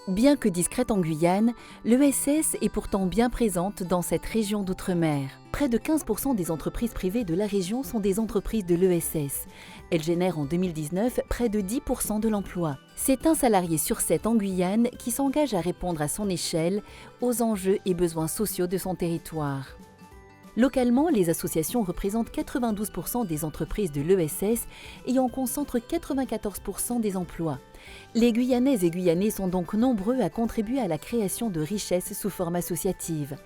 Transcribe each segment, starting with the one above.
Bien que discrète en Guyane, l'ESS est pourtant bien présente dans cette région d'outre-mer. Près de 15% des entreprises privées de la région sont des entreprises de l'ESS. Elles génèrent en 2019 près de 10% de l'emploi. C'est un salarié sur 7 en Guyane qui s'engage à répondre à son échelle aux enjeux et besoins sociaux de son territoire. Localement, les associations représentent 92% des entreprises de l'ESS et en concentrent 94% des emplois. Les Guyanaises et Guyanais sont donc nombreux à contribuer à la création de richesses sous forme associative.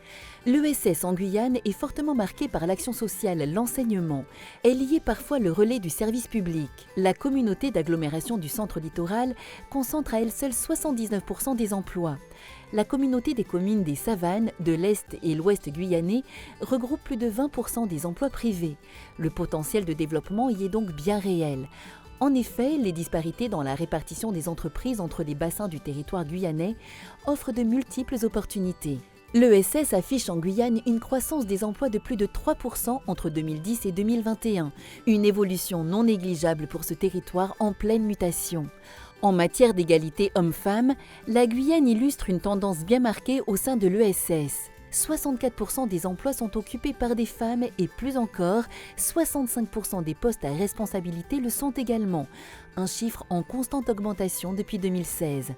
L'ESS en Guyane est fortement marquée par l'action sociale, l'enseignement. Elle y est parfois le relais du service public. La communauté d'agglomération du centre littoral concentre à elle seule 79% des emplois. La communauté des communes des Savanes, de l'Est et l'Ouest guyanais regroupe plus de 20% des emplois privés. Le potentiel de développement y est donc bien réel. En effet, les disparités dans la répartition des entreprises entre les bassins du territoire guyanais offrent de multiples opportunités. L'ESS affiche en Guyane une croissance des emplois de plus de 3% entre 2010 et 2021, une évolution non négligeable pour ce territoire en pleine mutation. En matière d'égalité hommes-femmes, la Guyane illustre une tendance bien marquée au sein de l'ESS. 64% des emplois sont occupés par des femmes et plus encore, 65% des postes à responsabilité le sont également, un chiffre en constante augmentation depuis 2016.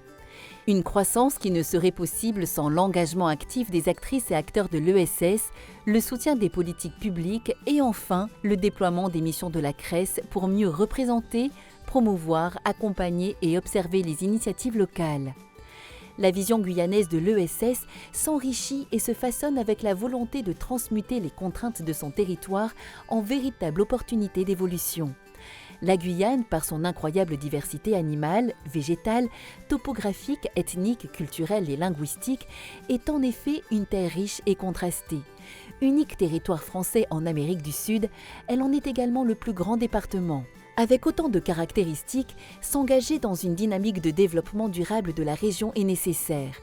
Une croissance qui ne serait possible sans l'engagement actif des actrices et acteurs de l'ESS, le soutien des politiques publiques et enfin le déploiement des missions de la CRES pour mieux représenter, promouvoir, accompagner et observer les initiatives locales. La vision guyanaise de l'ESS s'enrichit et se façonne avec la volonté de transmuter les contraintes de son territoire en véritable opportunité d'évolution. La Guyane, par son incroyable diversité animale, végétale, topographique, ethnique, culturelle et linguistique, est en effet une terre riche et contrastée. Unique territoire français en Amérique du Sud, elle en est également le plus grand département. Avec autant de caractéristiques, s'engager dans une dynamique de développement durable de la région est nécessaire.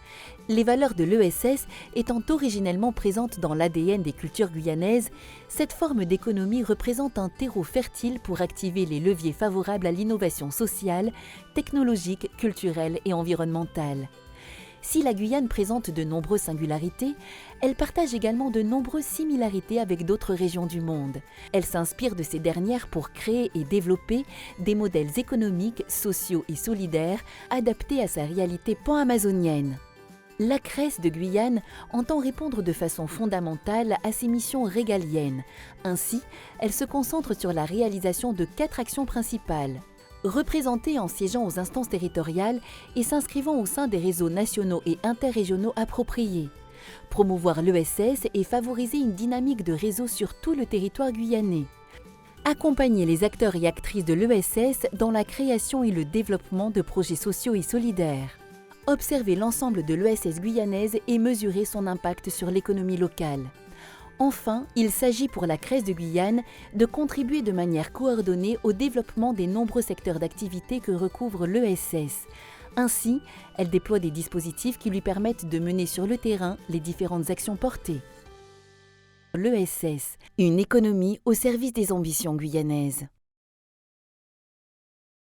Les valeurs de l'ESS étant originellement présentes dans l'ADN des cultures guyanaises, cette forme d'économie représente un terreau fertile pour activer les leviers favorables à l'innovation sociale, technologique, culturelle et environnementale. Si la Guyane présente de nombreuses singularités, elle partage également de nombreuses similarités avec d'autres régions du monde. Elle s'inspire de ces dernières pour créer et développer des modèles économiques, sociaux et solidaires adaptés à sa réalité pan-amazonienne. La CRES de Guyane entend répondre de façon fondamentale à ses missions régaliennes. Ainsi, elle se concentre sur la réalisation de 4 actions principales. Représentée en siégeant aux instances territoriales et s'inscrivant au sein des réseaux nationaux et interrégionaux appropriés. Promouvoir l'ESS et favoriser une dynamique de réseau sur tout le territoire guyanais. Accompagner les acteurs et actrices de l'ESS dans la création et le développement de projets sociaux et solidaires. Observer l'ensemble de l'ESS guyanaise et mesurer son impact sur l'économie locale. Enfin, il s'agit pour la CRES de Guyane de contribuer de manière coordonnée au développement des nombreux secteurs d'activité que recouvre l'ESS. Ainsi, elle déploie des dispositifs qui lui permettent de mener sur le terrain les différentes actions portées. L'ESS, une économie au service des ambitions guyanaises.